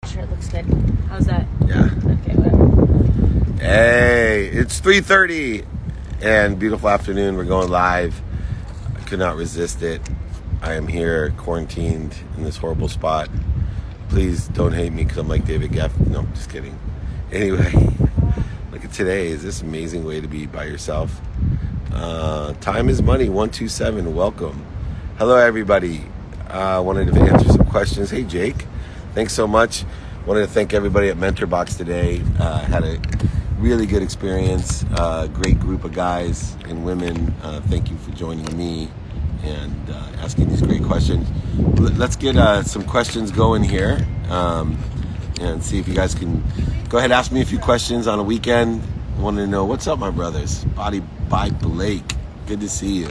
Shirt looks good. How's that? Yeah. Okay, whatever. Hey, it's 3:30 and beautiful afternoon. We're going live. I could not resist it. I am here quarantined in this horrible spot. Please don't hate me because I'm like David Geffen. No, just kidding. Anyway, look at today. Is this amazing way to be by yourself? Time is money. 127. Welcome. Hello, everybody. Wanted to answer some questions. Hey, Jake. Thanks so much. Wanted to thank everybody at MentorBox today. Had a really good experience. Great group of guys and women. Thank you for joining me and asking these great questions. Let's get some questions going here and see if you guys can go ahead and ask me a few questions on a weekend. Wanted to know, what's up, my brothers? Body by Blake. Good to see you.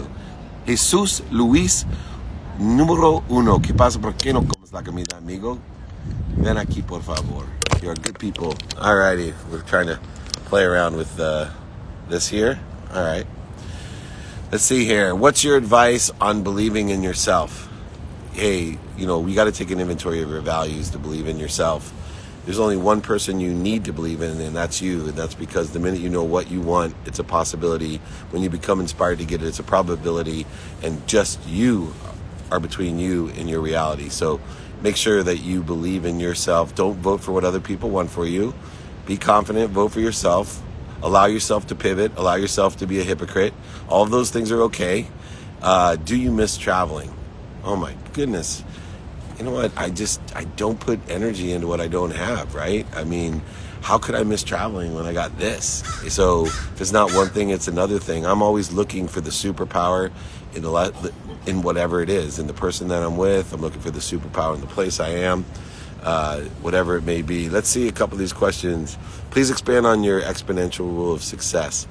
Jesus Luis, numero uno. ¿Qué pasa? ¿Por qué no comes la comida, amigo? Ven aquí, por favor. You're good people. Alrighty, we're trying to play around with this here. All right. Let's see here. What's your advice on believing in yourself? Hey, we got to take an inventory of your values to believe in yourself. There's only one person you need to believe in, and that's you. And that's because the minute you know what you want, it's a possibility. When you become inspired to get it, it's a probability. And just you are between you and your reality. So make sure that you believe in yourself. Don't vote for what other people want for you. Be confident. Vote for yourself. Allow yourself to pivot. Allow yourself to be a hypocrite. All of those things are okay. Do you miss traveling? Oh my goodness. You know what? I don't put energy into what I don't have, right? I mean, how could I miss traveling when I got this? So if it's not one thing, it's another thing. I'm always looking for the superpower in whatever it is. In the person that I'm with, I'm looking for the superpower in the place I am, whatever it may be. Let's see a couple of these questions. Please expand on your exponential rule of success.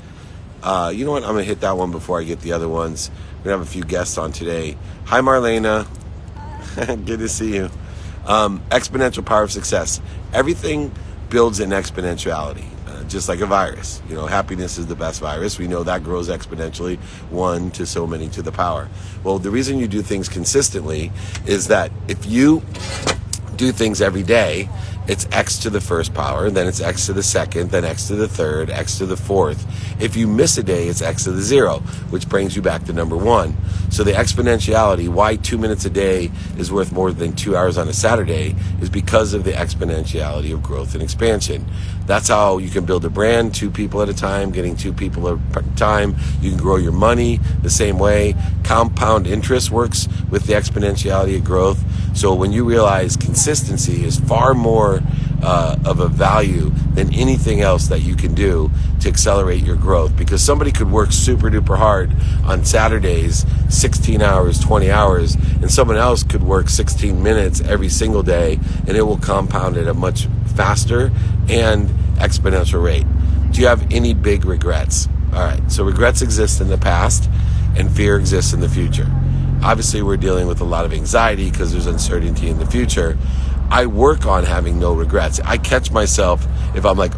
You know what? I'm going to hit that one before I get the other ones. We're going to have a few guests on today. Hi, Marlena. Good to see you. Exponential power of success. Everything builds in exponentiality, just like a virus. Happiness is the best virus. We know that grows exponentially, 1 to so many to the power. Well, the reason you do things consistently is that if you do things every day, it's x to the first power, then it's x to the second, then x to the third, x to the fourth. If you miss a day, it's x to the 0, which brings you back to number 1. So the exponentiality, why 2 minutes a day is worth more than 2 hours on a Saturday, is because of the exponentiality of growth and expansion. That's how you can build a brand, 2 people at a time, getting 2 people at a time. You can grow your money the same way. Compound interest works with the exponentiality of growth. So when you realize consistency is far more of a value than anything else that you can do to accelerate your growth, because somebody could work super duper hard on Saturdays, 16 hours, 20 hours, and someone else could work 16 minutes every single day, and it will compound at a much faster and exponential rate. Do you have any big regrets? All right, so regrets exist in the past and fear exists in the future. Obviously, we're dealing with a lot of anxiety because there's uncertainty in the future. I work on having no regrets. I catch myself if I'm like,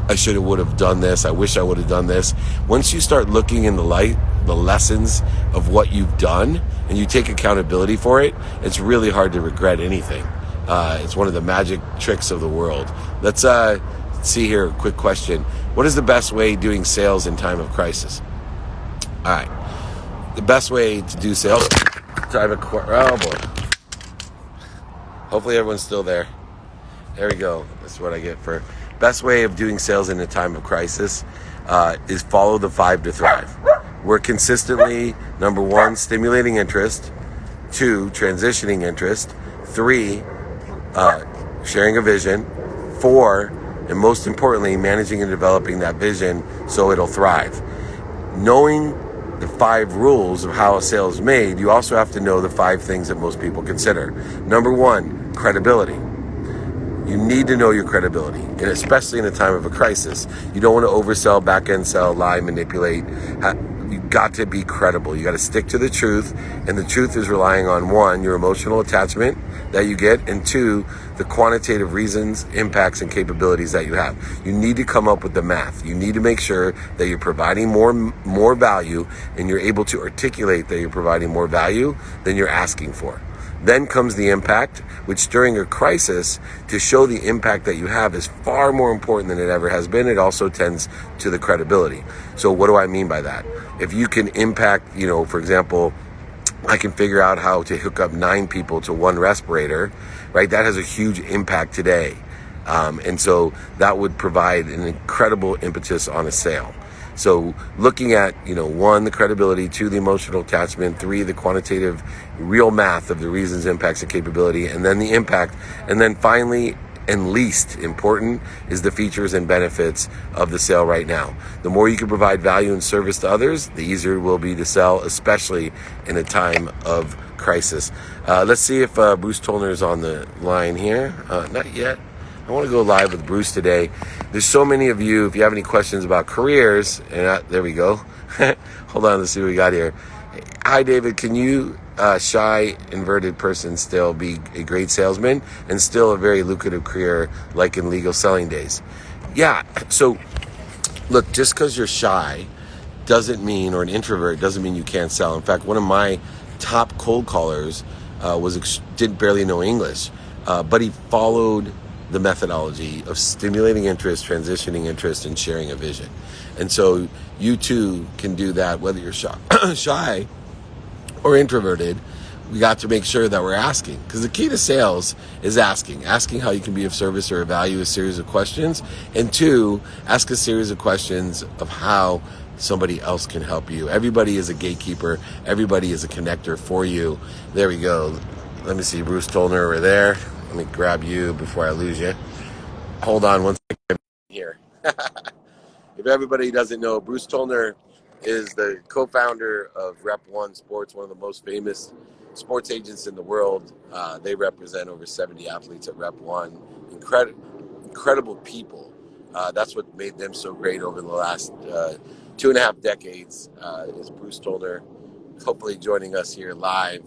I would have done this. I wish I would have done this. Once you start looking in the light, the lessons of what you've done, and you take accountability for it, it's really hard to regret anything. It's one of the magic tricks of the world. Let's see here, a quick question. What is the best way doing sales in time of crisis? All right. The best way to do sales, oh boy. Hopefully everyone's still there. There we go. That's what I get for best way of doing sales in a time of crisis is follow the 5 to thrive. We're consistently, number 1, stimulating interest, 2, transitioning interest, 3, sharing a vision, 4, and most importantly, managing and developing that vision so it'll thrive. Knowing the 5 rules of how a sale is made, you also have to know the 5 things that most people consider. Number 1, credibility. You need to know your credibility, and especially in a time of a crisis. You don't want to oversell, back-end sell, lie, manipulate. You got to be credible. You got to stick to the truth, and the truth is relying on 1, your emotional attachment that you get, and 2, the quantitative reasons, impacts, and capabilities that you have. You need to come up with the math. You need to make sure that you're providing more value, and you're able to articulate that you're providing more value than you're asking for. Then comes the impact, which during a crisis, to show the impact that you have is far more important than it ever has been. It also tends to the credibility. So what do I mean by that? If you can impact, for example, I can figure out how to hook up 9 people to one respirator, right? That has a huge impact today. And so that would provide an incredible impetus on a sale. So looking at, 1, the credibility, 2, the emotional attachment, 3, the quantitative real math of the reasons, impacts, and capability, and then the impact. And then finally, and least important, is the features and benefits of the sale right now. The more you can provide value and service to others, the easier it will be to sell, especially in a time of crisis. Let's see if Bruce Tollner is on the line here. Not yet. I want to go live with Bruce today. There's so many of you, if you have any questions about careers, and there we go. Hold on, let's see what we got here. Hi, David. Can you, shy, inverted person, still be a great salesman and still a very lucrative career like in legal selling days? Yeah. So, look, just because you're shy doesn't mean, or an introvert, doesn't mean you can't sell. In fact, one of my top cold callers didn't barely know English, but he followed the methodology of stimulating interest, transitioning interest, and sharing a vision. And so you too can do that, whether you're shy or introverted. We got to make sure that we're asking, because the key to sales is asking how you can be of service or of value, a series of questions. And 2, ask a series of questions of how somebody else can help you. Everybody is a gatekeeper. Everybody is a connector for you. There we go. Let me see, Bruce Tollner over there. Let me grab you before I lose you. Hold on one second here. If everybody doesn't know, Bruce Tollner is the co-founder of Rep One Sports, one of the most famous sports agents in the world. They represent over 70 athletes at Rep One. Incredible people. That's what made them so great over the last 2.5 decades. Is Bruce Tollner hopefully joining us here live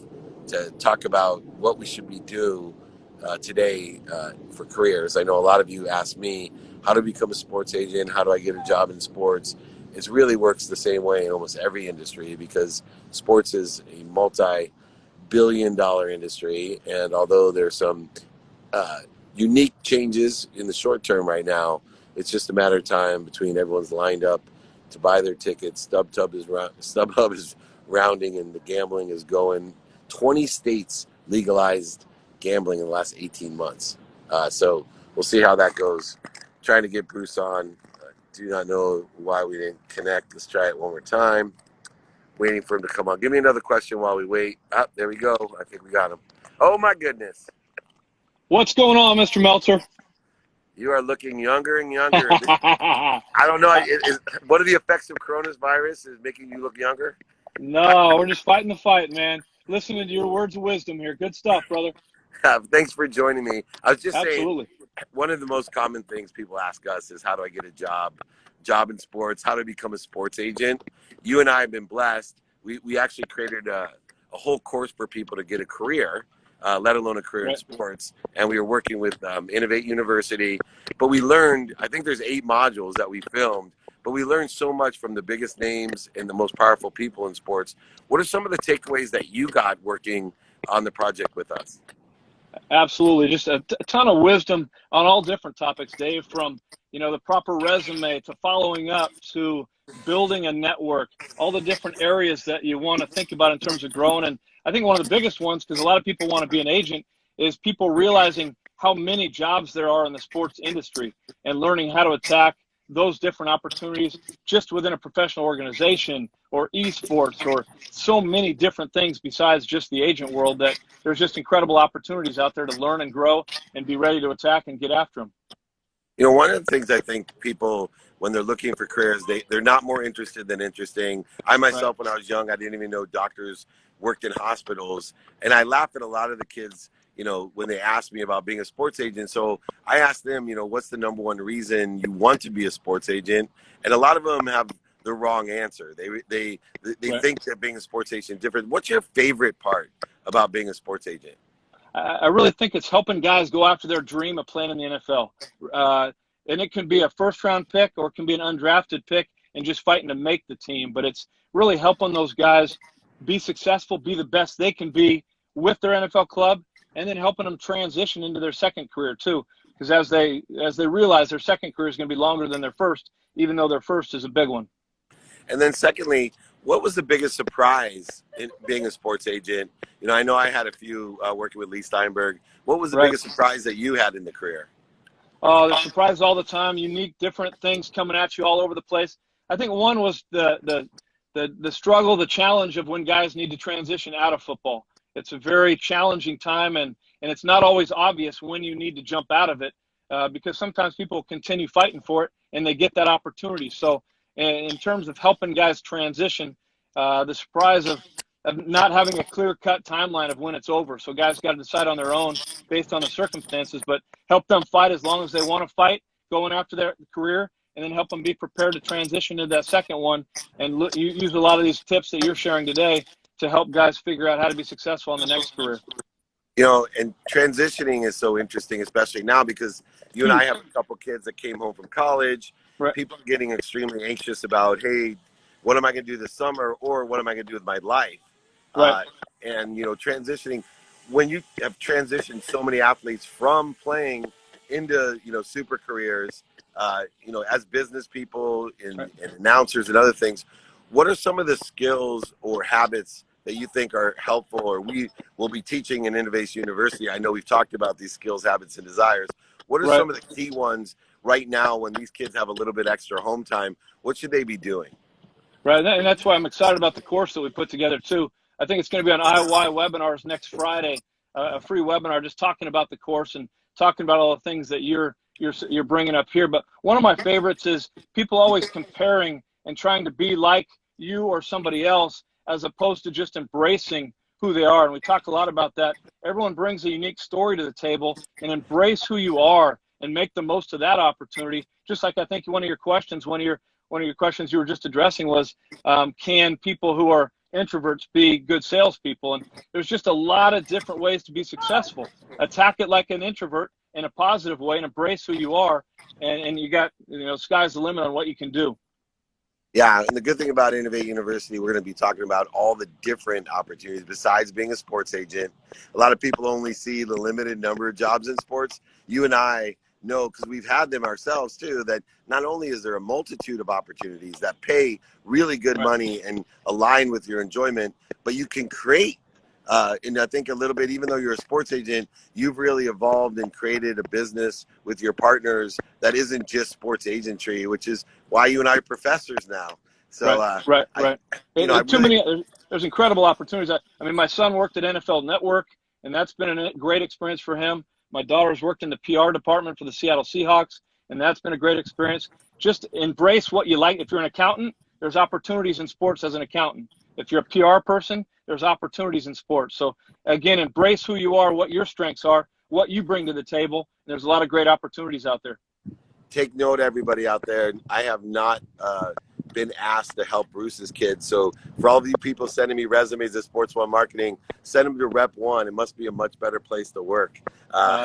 to talk about what we should be doing today for careers. I know a lot of you ask me how to become a sports agent, how do I get a job in sports? It really works the same way in almost every industry, because sports is a multi-billion-dollar industry, and although there's some unique changes in the short term right now, it's just a matter of time between everyone's lined up to buy their tickets. StubHub is rounding, and the gambling is going. 20 states legalized gambling in the last 18 months. So we'll see how that goes. Trying to get Bruce on. Do not know why we didn't connect. Let's try it one more time. Waiting for him to come on. Give me another question while we wait. There we go. I think we got him. Oh, my goodness. What's going on, Mr. Meltzer? You are looking younger and younger. I don't know. What are the effects of coronavirus? Is making you look younger? No, we're just fighting the fight, man. Listening to your words of wisdom here. Good stuff, brother. Thanks for joining me. I was just Absolutely. saying, one of the most common things people ask us is, how do I get a job in sports? How to become a sports agent? You and I have been blessed. We actually created a whole course for people to get a career, let alone a career in sports. And we were working with Innovate University. But we learned, I think there's 8 modules that we filmed, but we learned so much from the biggest names and the most powerful people in sports. What are some of the takeaways that you got working on the project with us? Absolutely. Just a ton of wisdom on all different topics, Dave, from, the proper resume to following up to building a network, all the different areas that you want to think about in terms of growing. And I think one of the biggest ones, because a lot of people want to be an agent, is people realizing how many jobs there are in the sports industry and learning how to attack those different opportunities just within a professional organization or esports or so many different things besides just the agent world, that there's just incredible opportunities out there to learn and grow and be ready to attack and get after them. One of the things I think people, when they're looking for careers, they're not more interested than interesting. I myself, when I was young, I didn't even know doctors worked in hospitals. And I laugh at a lot of the kids, when they ask me about being a sports agent. So I asked them, what's the number one reason you want to be a sports agent? And a lot of them have the wrong answer. They think that being a sports agent is different. What's your favorite part about being a sports agent? I really think it's helping guys go after their dream of playing in the NFL. And it can be a first-round pick or it can be an undrafted pick and just fighting to make the team. But it's really helping those guys be successful, be the best they can be with their NFL club, and then helping them transition into their second career too. Because as they realize their second career is going to be longer than their first, even though their first is a big one. And then secondly, what was the biggest surprise in being a sports agent? You know I had a few working with Lee Steinberg. What was the biggest surprise that you had in the career? Oh, there's surprises all the time, unique, different things coming at you all over the place. I think one was the struggle, the challenge of when guys need to transition out of football. It's a very challenging time, and it's not always obvious when you need to jump out of it because sometimes people continue fighting for it and they get that opportunity. So in terms of helping guys transition, the surprise of not having a clear-cut timeline of when it's over. So guys got to decide on their own based on the circumstances, but help them fight as long as they want to fight going after their career, and then help them be prepared to transition to that second one. And use a lot of these tips that you're sharing today to help guys figure out how to be successful in the next career. You know, and transitioning is so interesting, especially now because you and I have a couple kids that came home from college. Right. People are getting extremely anxious about, hey, what am I going to do this summer, or what am I going to do with my life? Right. And, you know, transitioning, when you have transitioned so many athletes from playing into, you know, super careers, you know, as business people and announcers and other things, what are some of the skills or habits that you think are helpful, or we will be teaching in Innovation University? I know we've talked about these skills, habits, and desires. What are some of the key ones right now when these kids have a little bit extra home time? What should they be doing? Right, and that's why I'm excited about the course that we put together too. I think it's going to be on IY webinars next Friday, a free webinar just talking about the course and talking about all the things that you're bringing up here. But one of my favorites is people always comparing and trying to be like you or somebody else, as opposed to just embracing who they are. And we talk a lot about that. Everyone brings a unique story to the table, and embrace who you are and make the most of that opportunity. Just like I think one of your questions you were just addressing was, can people who are introverts be good salespeople? And there's just a lot of different ways to be successful. Attack it like an introvert in a positive way and embrace who you are. And you got, you know, sky's the limit on what you can do. Yeah, and the good thing about Innovate University, we're going to be talking about all the different opportunities besides being a sports agent. A lot of people only see the limited number of jobs in sports. You and I know, because we've had them ourselves too, that not only is there a multitude of opportunities that pay really good money and align with your enjoyment, but you can create, and I think a little bit, even though you're a sports agent, you've really evolved and created a business with your partners that isn't just sports agentry, which is why you and I are professors now. So, there's incredible opportunities. I mean, my son worked at NFL Network, and that's been a great experience for him. My daughter's worked in the PR department for the Seattle Seahawks, and that's been a great experience. Just embrace what you like. If you're an accountant, there's opportunities in sports as an accountant. If you're a PR person, there's opportunities in sports. So, again, embrace who you are, what your strengths are, what you bring to the table. There's a lot of great opportunities out there. Take note, everybody out there. I have not been asked to help Bruce's kids. So for all of you people sending me resumes at Sports One Marketing, send them to Rep One. It must be a much better place to work.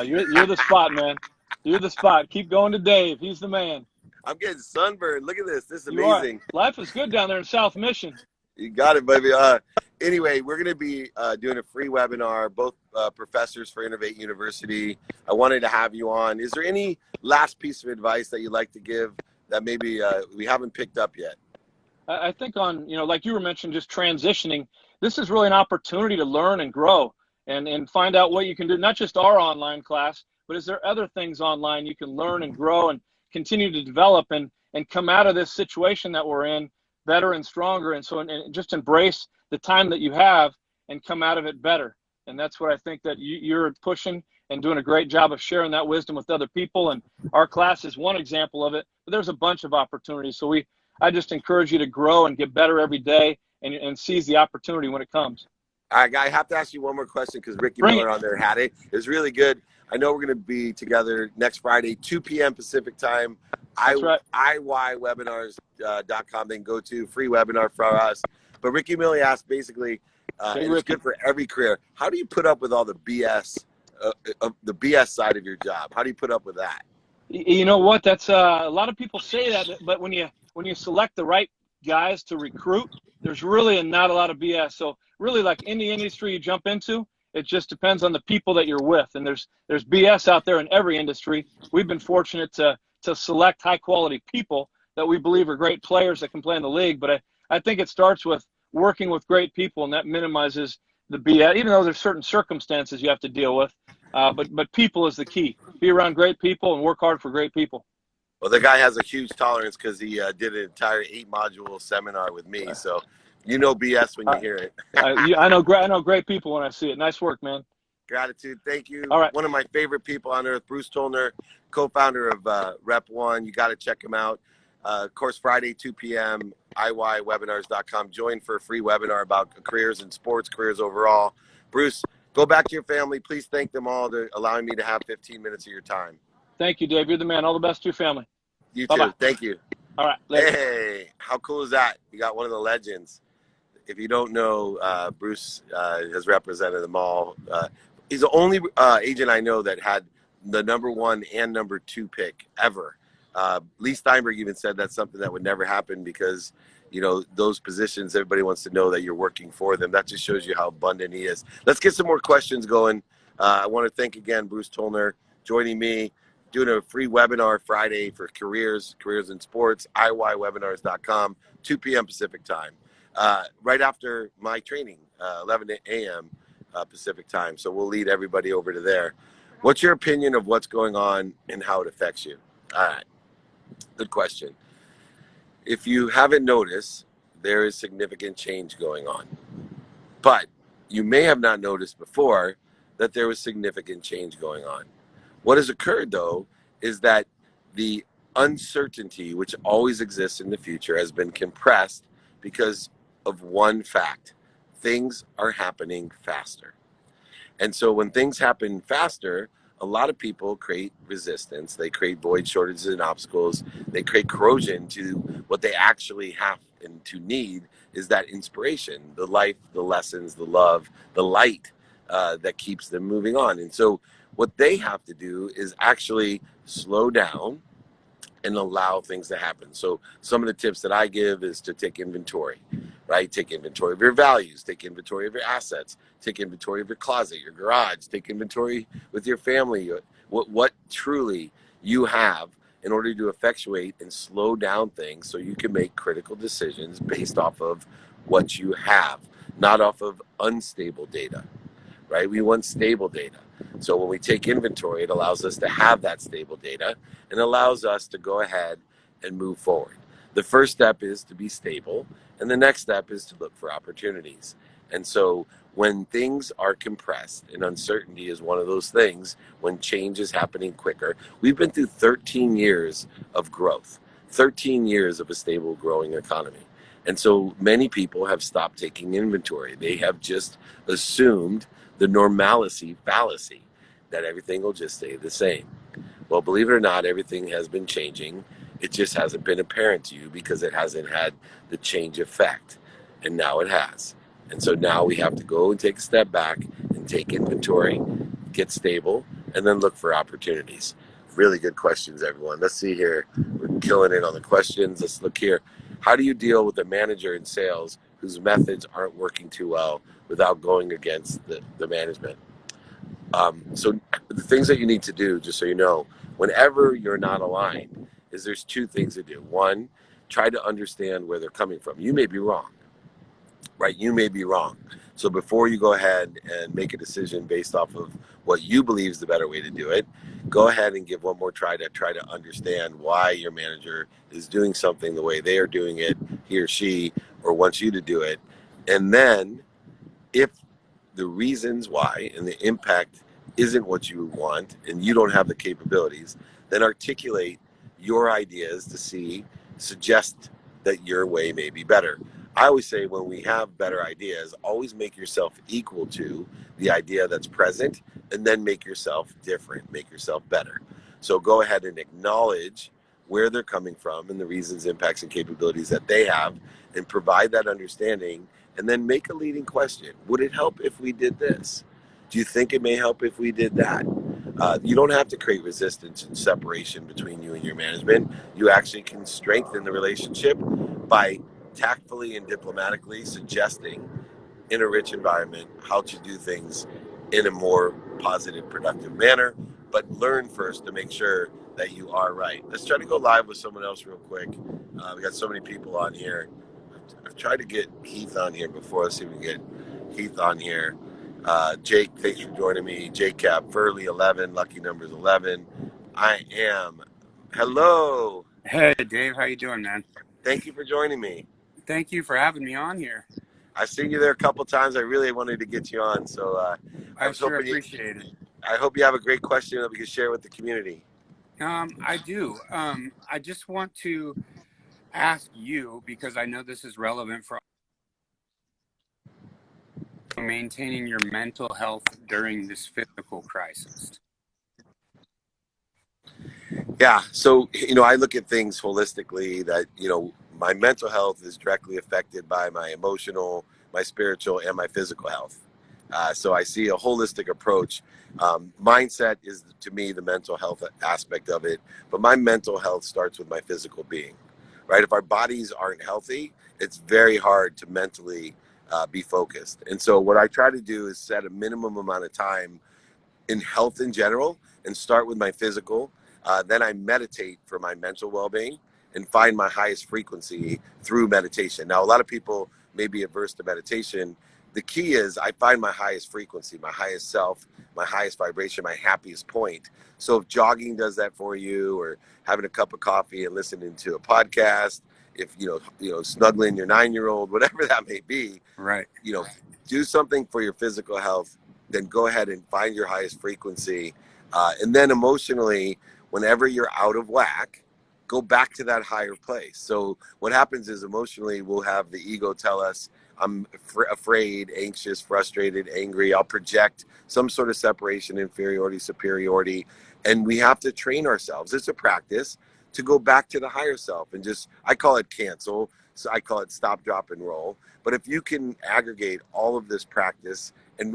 You're the spot, man. You're the spot. Keep going to Dave. He's the man. I'm getting sunburned. Look at this. This is amazing. Life is good down there in South Mission. You got it, baby. Anyway, we're going to be doing a free webinar, both professors for Innovate University. I wanted to have you on. Is there any last piece of advice that you'd like to give that maybe we haven't picked up yet? I think on, like you were mentioning, just transitioning, this is really an opportunity to learn and grow and find out what you can do, not just our online class, but is there other things online you can learn and grow and continue to develop and come out of this situation that we're in better and stronger. And so and just embrace the time that you have and come out of it better. And that's what I think that you're pushing and doing a great job of sharing that wisdom with other people. And our class is one example of it, but there's a bunch of opportunities. So I just encourage you to grow and get better every day and seize the opportunity when it comes. All right, I have to ask you one more question because Ricky Miller on there had it. It was really good. I know we're going to be together next Friday, 2 p.m. Pacific time. That's right. iywebinars.com. They can go to free webinar for us. But Ricky Miller asked basically, and it's good for every career. How do you put up with all the BS, the BS side of your job? How do you put up with that? You know what? That's a lot of people say that, but when you select the right guys to recruit, there's really not a lot of BS. So really, like any industry you jump into, It just depends on the people that you're with. And there's BS out there in every industry. We've been fortunate to select high quality people that we believe are great players that can play in the league. But I think it starts with working with great people, and that minimizes the BS, even though there's certain circumstances you have to deal with. But people is the key. Be around great people and work hard for great people. Well, the guy has a huge tolerance because he did an entire 8-module seminar with me. So you know BS when you hear it. I know great people when I see it. Nice work, man. Gratitude. Thank you. All right. One of my favorite people on earth, Bruce Tollner, co-founder of Rep One. You got to check him out. Of course, Friday, 2 p.m., iywebinars.com. Join for a free webinar about careers in sports, careers overall. Bruce, go back to your family. Please thank them all for allowing me to have 15 minutes of your time. Thank you, Dave. You're the man. All the best to your family. You Bye-bye. too. Thank you. All right. Later. Hey, how cool is that? You got one of the legends. If you don't know, Bruce has represented them all. He's the only agent I know that had the #1 and #2 pick ever. Lee Steinberg even said that's something that would never happen because, you know, those positions, everybody wants to know that you're working for them. That just shows you how abundant he is. Let's get some more questions going. I want to thank again Bruce Tollner joining me, doing a free webinar Friday for careers in sports, iywebinars.com, 2 p.m. Pacific time, right after my training, 11 a.m. Pacific time. So we'll lead everybody over to there. What's your opinion of what's going on and how it affects you? All right. Good question. If you haven't noticed, there is significant change going on. But you may have not noticed before that there was significant change going on. What has occurred, though, is that the uncertainty which always exists in the future has been compressed because of one fact. Things are happening faster. And so when things happen faster, a lot of people create resistance. They create void, shortages, and obstacles. They create corrosion to what they actually have and to need is that inspiration, the life, the lessons, the love, the light that keeps them moving on. And so what they have to do is actually slow down and allow things to happen. So some of the tips that I give is to take inventory, right? Take inventory of your values, take inventory of your assets, take inventory of your closet, your garage, take inventory with your family, what truly you have in order to effectuate and slow down things so you can make critical decisions based off of what you have, not off of unstable data, right? We want stable data. So when we take inventory, it allows us to have that stable data and allows us to go ahead and move forward. The first step is to be stable, and the next step is to look for opportunities. And so when things are compressed, and uncertainty is one of those things, when change is happening quicker, we've been through 13 years of growth, 13 years of a stable growing economy. And so many people have stopped taking inventory. They have just assumed the normalcy fallacy that everything will just stay the same. Well, believe it or not, everything has been changing. It just hasn't been apparent to you because it hasn't had the change effect. And now it has. And so now we have to go and take a step back and take inventory, get stable, and then look for opportunities. Really good questions, everyone. Let's see here. We're killing it on the questions. Let's look here. How do you deal with a manager in sales whose methods aren't working too well without going against the management? So the things that you need to do, just so you know, whenever you're not aligned, is there's two things to do. One, try to understand where they're coming from. You may be wrong, right? You may be wrong. So before you go ahead and make a decision based off of what you believe is the better way to do it, go ahead and give one more try to understand why your manager is doing something the way they are doing it, he or she, or wants you to do it. And then if the reasons why and the impact isn't what you want and you don't have the capabilities, then articulate your ideas to suggest that your way may be better. I always say when we have better ideas, always make yourself equal to the idea that's present and then make yourself different, make yourself better. So go ahead and acknowledge where they're coming from and the reasons, impacts, and capabilities that they have and provide that understanding. And then make a leading question. Would it help if we did this? Do you think it may help if we did that? You don't have to create resistance and separation between you and your management. You actually can strengthen the relationship by tactfully and diplomatically suggesting in a rich environment how to do things in a more positive, productive manner. But learn first to make sure that you are right. Let's try to go live with someone else real quick. We got so many people on here. I've tried to get Heath on here before. Let's see if we can get Heath on here. Jake, thanks for joining me. Jake Cap, Furley 11, lucky numbers 11. I am. Hello. Hey, Dave, how you doing, man? Thank you for joining me. Thank you for having me on here. I've seen you there a couple times. I really wanted to get you on, so I was sure hoping appreciate it. I hope you have a great question that we can share with the community. I do. I just want to ask you, because I know this is relevant for maintaining your mental health during this physical crisis. Yeah, so I look at things holistically. That my mental health is directly affected by my emotional, my spiritual, and my physical health. So I see a holistic approach. Mindset is, to me, the mental health aspect of it. But my mental health starts with my physical being, right? If our bodies aren't healthy, it's very hard to mentally be focused. And so what I try to do is set a minimum amount of time in health in general and start with my physical. Then I meditate for my mental well-being and find my highest frequency through meditation. Now, a lot of people may be averse to meditation. The key is I find my highest frequency, my highest self, my highest vibration, my happiest point. So if jogging does that for you, or having a cup of coffee and listening to a podcast, if snuggling your 9-year-old, whatever that may be, right? Do something for your physical health. Then go ahead and find your highest frequency, and then emotionally, whenever you're out of whack, go back to that higher place. So what happens is emotionally, we'll have the ego tell us, I'm afraid, anxious, frustrated, angry. I'll project some sort of separation, inferiority, superiority. And we have to train ourselves. It's a practice to go back to the higher self and I call it cancel. So I call it stop, drop, and roll. But if you can aggregate all of this practice and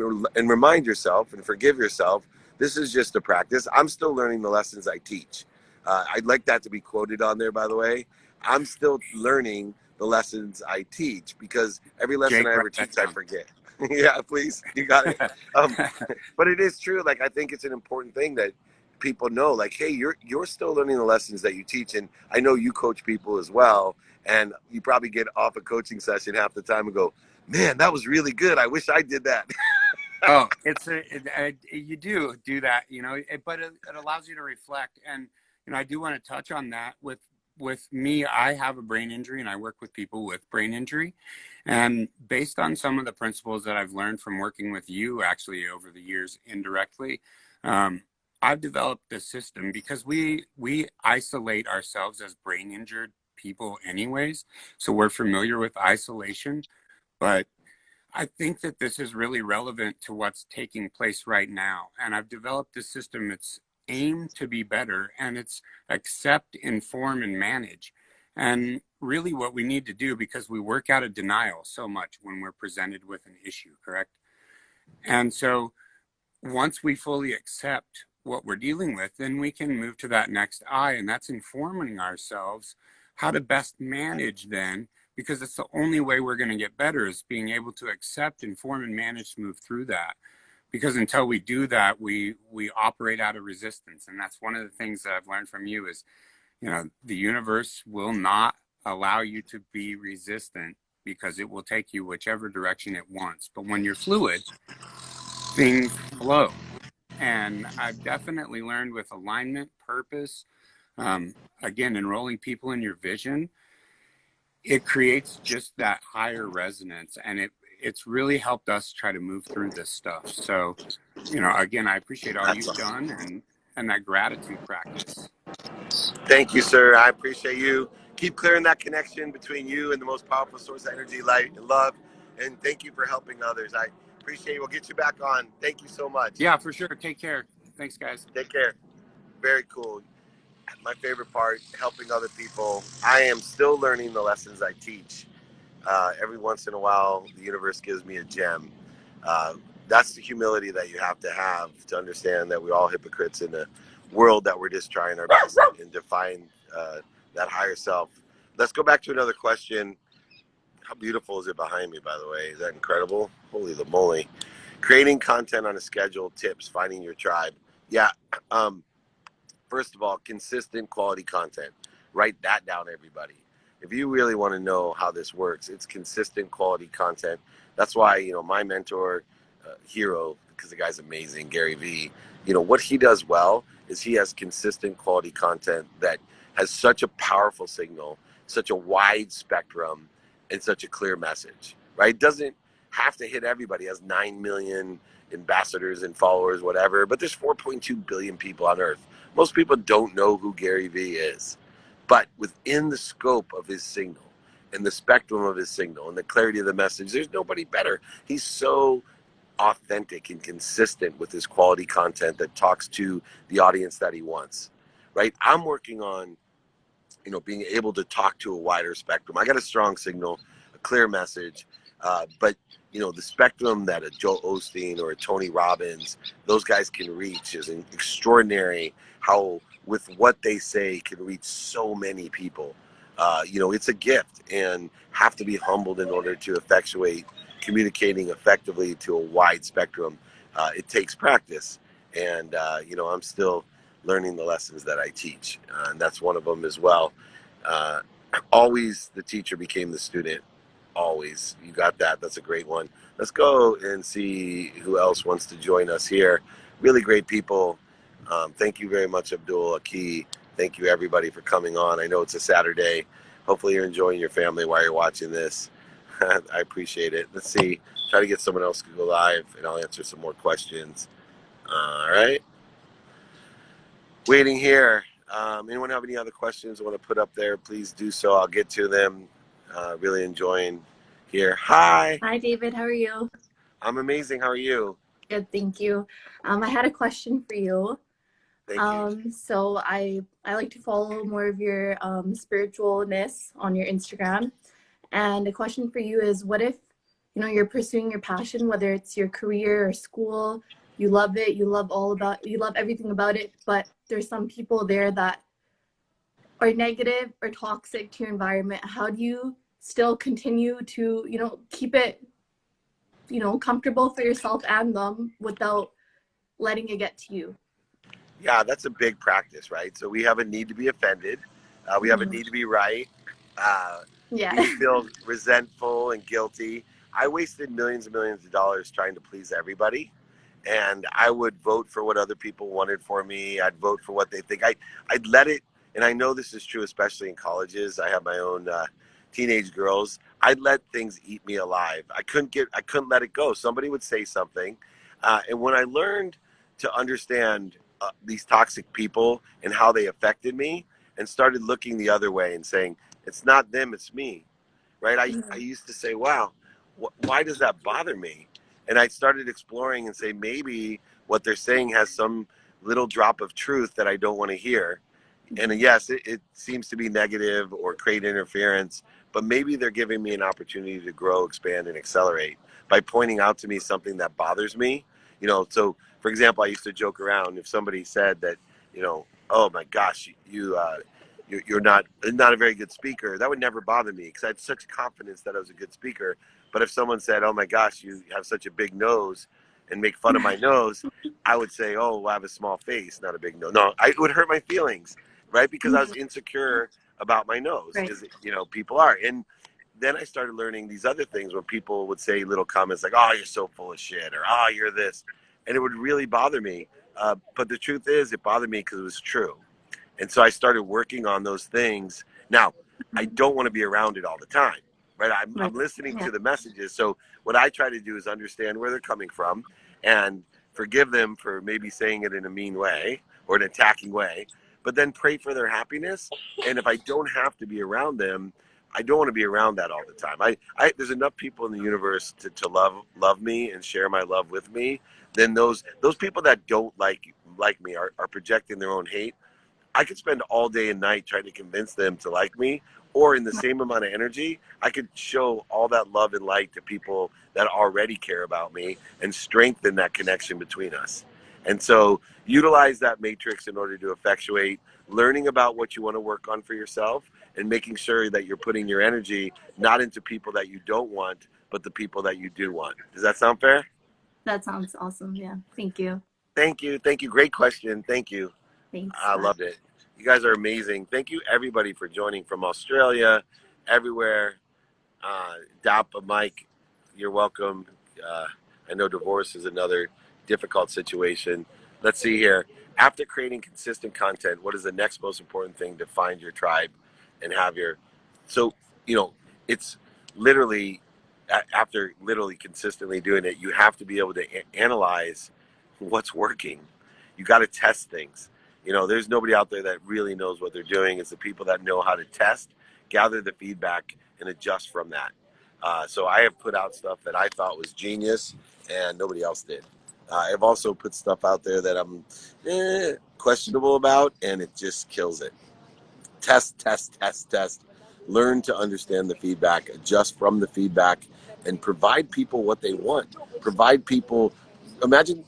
remind yourself and forgive yourself, this is just a practice. I'm still learning the lessons I teach. I'd like that to be quoted on there, by the way. I'm still learning the lessons I teach, because every lesson Jake, I ever teach, I forget. Yeah, please. You got it. But it is true. Like, I think it's an important thing that people know, like, hey, you're still learning the lessons that you teach. And I know you coach people as well. And you probably get off a coaching session half the time and go, man, that was really good. I wish I did that. Oh, you do that, but it allows you to reflect. And, I do want to touch on that with me. I have a brain injury and I work with people with brain injury. And based on some of the principles that I've learned from working with you actually over the years indirectly, I've developed this system because we isolate ourselves as brain injured people anyways. So we're familiar with isolation, but I think that this is really relevant to what's taking place right now. And I've developed a system that's aimed to be better, and it's accept, inform, and manage. And really what we need to do, because we work out of denial so much when we're presented with an issue, correct? And so once we fully accept what we're dealing with, then we can move to that next I, and that's informing ourselves how to best manage then, because it's the only way we're going to get better, is being able to accept, inform, and manage to move through that. Because until we do that, we operate out of resistance. And that's one of the things that I've learned from you is, the universe will not allow you to be resistant, because it will take you whichever direction it wants. But when you're fluid, things flow. And I've definitely learned with alignment, purpose, again, enrolling people in your vision, it creates just that higher resonance, and it's really helped us try to move through this stuff. So, again, I appreciate all you've done and that gratitude practice. Thank you, sir. I appreciate you. Keep clearing that connection between you and the most powerful source of energy, light, and love. And thank you for helping others. I appreciate it. We'll get you back on. Thank you so much. Yeah, for sure. Take care. Thanks, guys. Take care. Very cool. My favorite part, helping other people. I am still learning the lessons I teach. Every once in a while, the universe gives me a gem. That's the humility that you have to understand that we're all hypocrites in a world that we're just trying our best and define that higher self. Let's go back to another question. How beautiful is it behind me, by the way? Is that incredible? Holy the moly. Creating content on a schedule, tips, finding your tribe. Yeah. First of all, consistent quality content. Write that down, everybody. If you really want to know how this works, it's consistent quality content. That's why, my mentor, hero, because the guy's amazing, Gary Vee, what he does well is he has consistent quality content that has such a powerful signal, such a wide spectrum, and such a clear message, right? It doesn't have to hit everybody. He has 9 million ambassadors and followers, whatever, but there's 4.2 billion people on earth. Most people don't know who Gary Vee is, but within the scope of his signal and the spectrum of his signal and the clarity of the message, there's nobody better. He's so authentic and consistent with his quality content that talks to the audience that he wants, right? I'm working on, being able to talk to a wider spectrum. I got a strong signal, a clear message, but the spectrum that a Joe Osteen or a Tony Robbins, those guys can reach is extraordinary. How with what they say can reach so many people. It's a gift, and have to be humbled in order to effectuate communicating effectively to a wide spectrum. It takes practice, and I'm still learning the lessons that I teach, and that's one of them as well. Always the teacher became the student. Always. You got that. That's a great one. Let's go and see who else wants to join us here. Really great people. Thank you very much, Abdul Aki. Thank you, everybody, for coming on. I know it's a Saturday. Hopefully you're enjoying your family while you're watching this. I appreciate it. Let's see. Try to get someone else to go live, and I'll answer some more questions. All right. Waiting here. Anyone have any other questions I want to put up there? Please do so. I'll get to them. Really enjoying here. Hi. Hi, David. How are you? I'm amazing. How are you? Good, thank you. I had a question for you. Thank you. So I like to follow more of your spiritualness on your Instagram. And the question for you is, what if, you're pursuing your passion, whether it's your career or school, you love it, you love everything about it, but there's some people there that are negative or toxic to your environment. How do you still continue to, keep it, comfortable for yourself and them without letting it get to you? Yeah, that's a big practice, right? So we have a need to be offended. We have a need to be right. Yeah. We feel resentful and guilty. I wasted millions and millions of dollars trying to please everybody. And I would vote for what other people wanted for me. I'd vote for what they think. I'd let it, and I know this is true, especially in colleges. I have my own teenage girls. I'd let things eat me alive. I couldn't let it go. Somebody would say something. And when I learned to understand these toxic people and how they affected me, and started looking the other way and saying, it's not them, it's me, right? I used to say, wow, why does that bother me? And I started exploring and say, maybe what they're saying has some little drop of truth that I don't want to hear. And yes, it seems to be negative or create interference, but maybe they're giving me an opportunity to grow, expand, and accelerate by pointing out to me something that bothers me. So for example, I used to joke around if somebody said that, oh my gosh, you're not a very good speaker. That would never bother me because I had such confidence that I was a good speaker. But if someone said, oh my gosh, you have such a big nose, and make fun of my nose, I would say, oh, well, I have a small face, not a big nose. No, it would hurt my feelings, right? Because I was insecure about my nose, because people are. And then I started learning these other things where people would say little comments like, oh, you're so full of shit, or oh, you're this. And it would really bother me. But the truth is, it bothered me because it was true. And so I started working on those things. Now, I don't want to be around it all the time, right? I'm listening to the messages. So what I try to do is understand where they're coming from and forgive them for maybe saying it in a mean way or an attacking way, but then pray for their happiness. And if I don't have to be around them, I don't want to be around that all the time. There's enough people in the universe to love me and share my love with me. Then those people that don't like me are projecting their own hate. I could spend all day and night trying to convince them to like me, or in the same amount of energy, I could show all that love and light to people that already care about me and strengthen that connection between us. And so utilize that matrix in order to effectuate learning about what you want to work on for yourself and making sure that you're putting your energy not into people that you don't want, but the people that you do want. Does that sound fair? That sounds awesome. Yeah. Thank you. Thank you. Thank you. Great question. Thank you. Thanks. I Bye. loved it. You guys are amazing. Thank you, everybody, for joining from Australia, everywhere. Dap, Mike, you're welcome. Uh, I know divorce is another difficult situation. Let's see here. After creating consistent content, what is the next most important thing to find your tribe and have your. So, it's literally, after literally consistently doing it, you have to be able to analyze what's working. You got to test things. There's nobody out there that really knows what they're doing. It's the people that know how to test, gather the feedback, and adjust from that. So I have put out stuff that I thought was genius and nobody else did. I've also put stuff out there that I'm questionable about, and it just kills it. Test, test, test, test. Learn to understand the feedback, adjust from the feedback, and provide people what they want. Provide people, imagine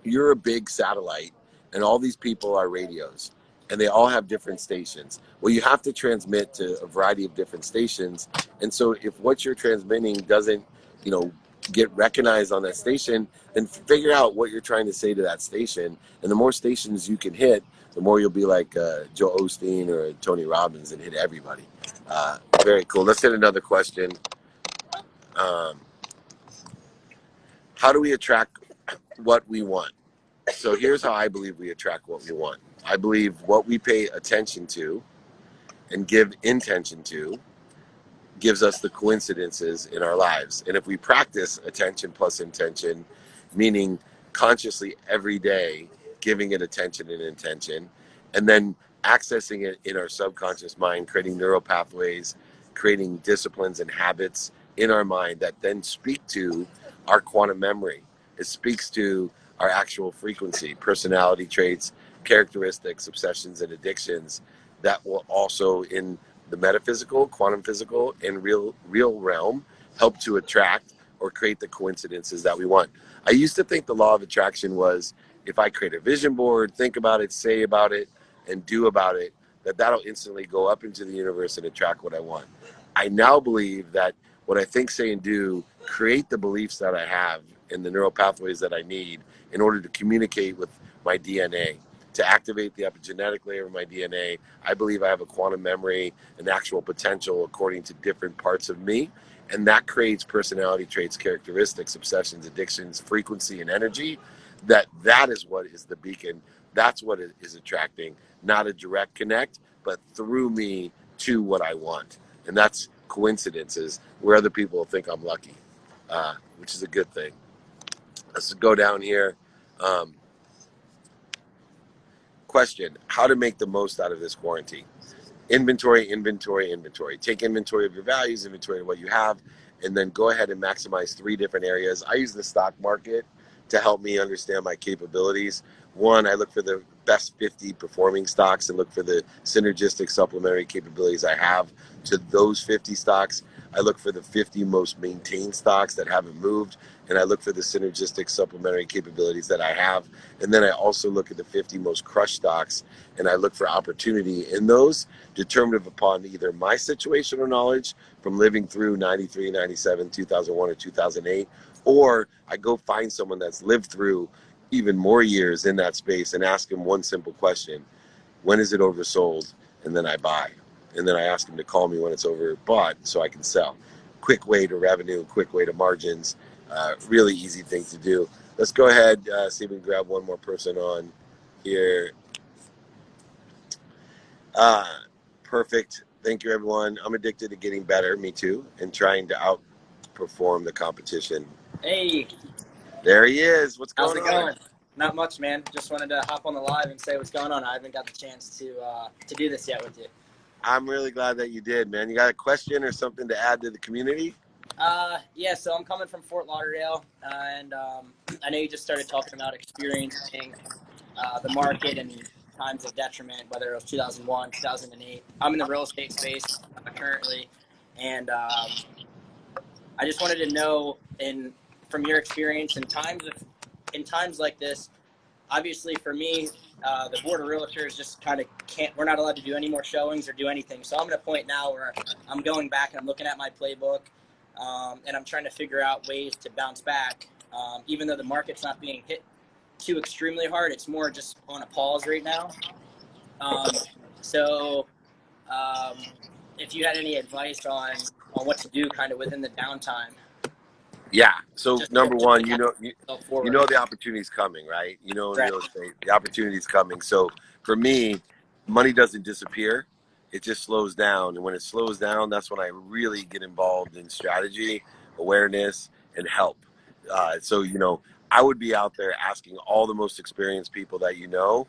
you're a big satellite and all these people are radios and they all have different stations. Well, you have to transmit to a variety of different stations. And so if what you're transmitting doesn't, get recognized on that station, then figure out what you're trying to say to that station. And the more stations you can hit, the more you'll be like Joe Osteen or Tony Robbins and hit everybody. Very cool. Let's hit another question. How do we attract what we want? So here's how I believe we attract what we want. I believe what we pay attention to and give intention to gives us the coincidences in our lives. And if we practice attention plus intention, meaning consciously every day giving it attention and intention, and then accessing it in our subconscious mind, creating neural pathways, creating disciplines and habits in our mind that then speak to our quantum memory. It speaks to our actual frequency, personality traits, characteristics, obsessions, and addictions that will also in the metaphysical, quantum physical, and real realm help to attract or create the coincidences that we want. I used to think the law of attraction was if I create a vision board, think about it, say about it, and do about it, that'll instantly go up into the universe and attract what I want. I now believe that what I think, say, and do create the beliefs that I have and the neural pathways that I need in order to communicate with my DNA, to activate the epigenetic layer of my DNA. I believe I have a quantum memory, an actual potential according to different parts of me. And that creates personality traits, characteristics, obsessions, addictions, frequency, and energy. That is what is the beacon. That's what it is attracting, not a direct connect, but through me to what I want. And that's coincidences where other people think I'm lucky, which is a good thing. Let's go down here. Question: how to make the most out of this quarantine? Inventory. Take inventory of your values, inventory of what you have, and then go ahead and maximize 3 different areas. I use the stock market to help me understand my capabilities. One, I look for the best 50 performing stocks and look for the synergistic supplementary capabilities I have to those 50 stocks. I look for the 50 most maintained stocks that haven't moved, and I look for the synergistic supplementary capabilities that I have. And then I also look at the 50 most crushed stocks, and I look for opportunity in those, determinative upon either my situational knowledge from living through 93, 97, 2001, or 2008, or I go find someone that's lived through even more years in that space and ask him one simple question: when is it oversold? And then I buy. And then I ask him to call me when it's overbought so I can sell. Quick way to revenue, quick way to margins. Really easy thing to do. Let's go ahead, see if we can grab one more person on here. Perfect. Thank you, everyone. I'm addicted to getting better, me too, and trying to outperform the competition. Hey, There he is. What's how's going it on? going? Not much, man. Just wanted to hop on the live and say what's going on. I haven't got the chance to do this yet with you. I'm really glad that you did, man. You got a question or something to add to the community? Yeah, so I'm coming from Fort Lauderdale, and I know you just started talking about experiencing the market and times of detriment, whether it was 2001, 2008. I'm in the real estate space currently, and I just wanted to know, from your experience in times like this, obviously for me, the board of realtors just kind of we're not allowed to do any more showings or do anything. So I'm at a point now where I'm going back and I'm looking at my playbook, and I'm trying to figure out ways to bounce back Even though the market's not being hit too extremely hard, it's more just on a pause right now. So if you had any advice on what to do kind of within the downtime. Yeah. So number one, you know forward. the opportunity's coming, right? You know, in Right. real estate, the opportunity's coming. So for me, money doesn't disappear; it just slows down. And when it slows down, that's when I really get involved in strategy, awareness, and help. So you know, I would be out there asking all the most experienced people that you know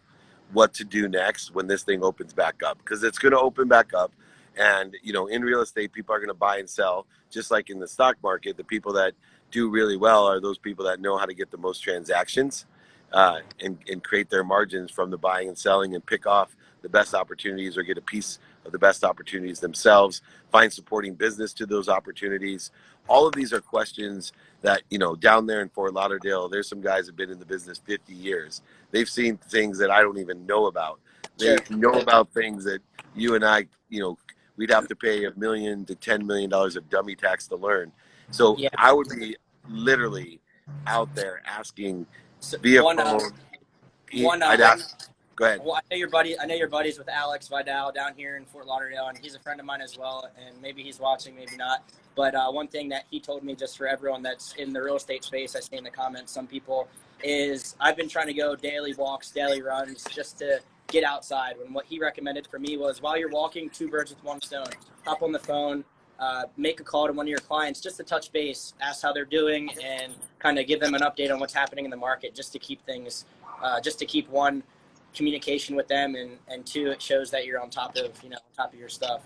what to do next when this thing opens back up, because it's going to open back up. And you know, in real estate, people are going to buy and sell, just like in the stock market. The people that do really well are those people that know how to get the most transactions, and create their margins from the buying and selling, and pick off the best opportunities or get a piece of the best opportunities themselves, find supporting business to those opportunities. All of these are questions that, you know, down there in Fort Lauderdale, there's some guys that have been in the business 50 years. They've seen things that I don't even know about. They know about things that you and I, you know, we'd have to pay $1 million to $10 million of dummy tax to learn. So Yeah. I would be literally out there asking So via one, phone. I'd ask. Go ahead. Well, I know you're buddies with Alex Vidal down here in Fort Lauderdale, and he's a friend of mine as well. And maybe he's watching, maybe not. But one thing that he told me, just for everyone that's in the real estate space, I see in the comments, some people, is I've been trying to go daily walks, daily runs, just to get outside. And what he recommended for me was, while you're walking, 2 birds with 1 stone. Hop on the phone, make a call to one of your clients just to touch base, ask how they're doing, and kind of give them an update on what's happening in the market, just to keep things, just to keep one, communication with them, and 2, it shows that you're on top of your stuff.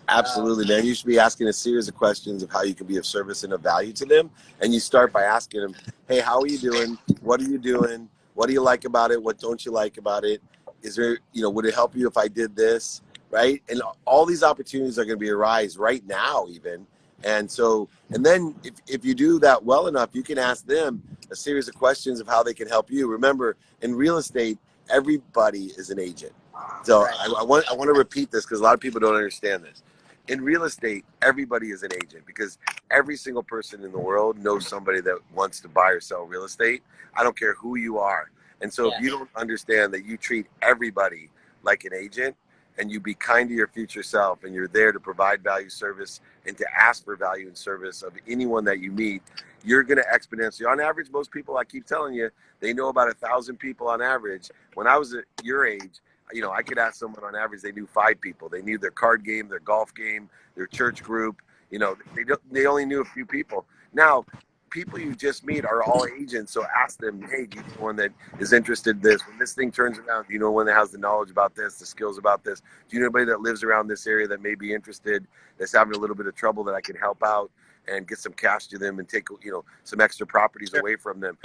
Absolutely, man. You should be asking a series of questions of how you can be of service and of value to them. And you start by asking them, hey, how are you doing? What are you doing? What do you like about it? What don't you like about it? Is there, you know, would it help you if I did this? Right? And all these opportunities are going to be arise right now, even. And so, and then if you do that well enough, you can ask them a series of questions of how they can help you. Remember, in real estate, everybody is an agent. So Right. I want to repeat this, because a lot of people don't understand this. In real estate, everybody is an agent, because every single person in the world knows somebody that wants to buy or sell real estate. I don't care who you are. And so if you don't understand that you treat everybody like an agent, and you be kind to your future self, and you're there to provide value, service, and to ask for value and service of anyone that you meet, you're going to exponentially, on average, most people, I keep telling you, they know about 1,000 people on average. When I was at your age, you know, I could ask someone on average, they knew 5 people. They knew their card game, their golf game, their church group. You know, they only knew a few people. Now, people you just meet are all agents. So ask them, hey, do you know one that is interested in this? When this thing turns around, do you know one that has the knowledge about this, the skills about this? Do you know anybody that lives around this area that may be interested, that's having a little bit of trouble, that I can help out and get some cash to them and take, you know, some extra properties away from them?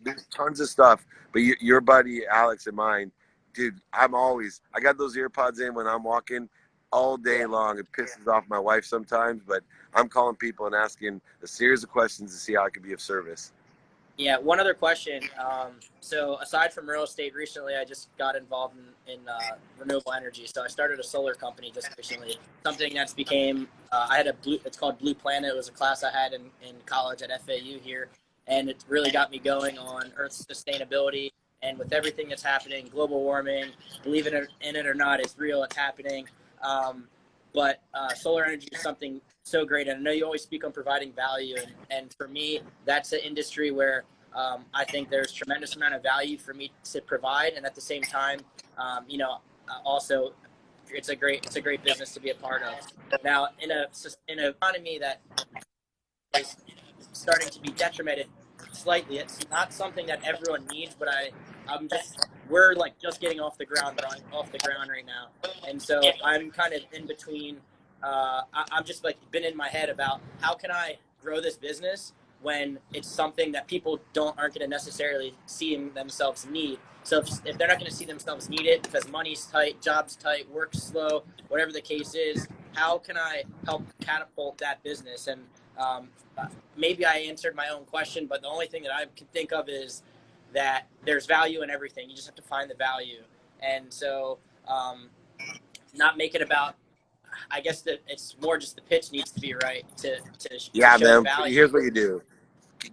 There's tons of stuff. But your buddy, Alex, and mine, dude, I got those earpods in when I'm walking all day long. It pisses off my wife sometimes, but I'm calling people and asking a series of questions to see how I can be of service. Yeah, one other question. So aside from real estate, recently I just got involved in renewable energy. So I started a solar company just recently. Something that's became, it's called Blue Planet. It was a class I had in college at FAU here. And it really got me going on Earth sustainability. And with everything that's happening, global warming, believe in it or not, it's real, it's happening. But solar energy is something so great. And I know you always speak on providing value. And for me, that's an industry where I think there's tremendous amount of value for me to provide. And at the same time, also, it's a great business to be a part of. Now, in an economy that is starting to be detrimented slightly, it's not something that everyone needs, but we're like just getting off the ground right now. And so I'm kind of in between. I'm just like been in my head about how can I grow this business when it's something that people aren't going to necessarily see themselves need. So if they're not going to see themselves need it because money's tight, job's tight, work's slow, whatever the case is, how can I help catapult that business? And maybe I answered my own question, but the only thing that I can think of is that there's value in everything. You just have to find the value. And so not make it about, I guess that it's more just the pitch needs to be right to show man, value. here's what you do.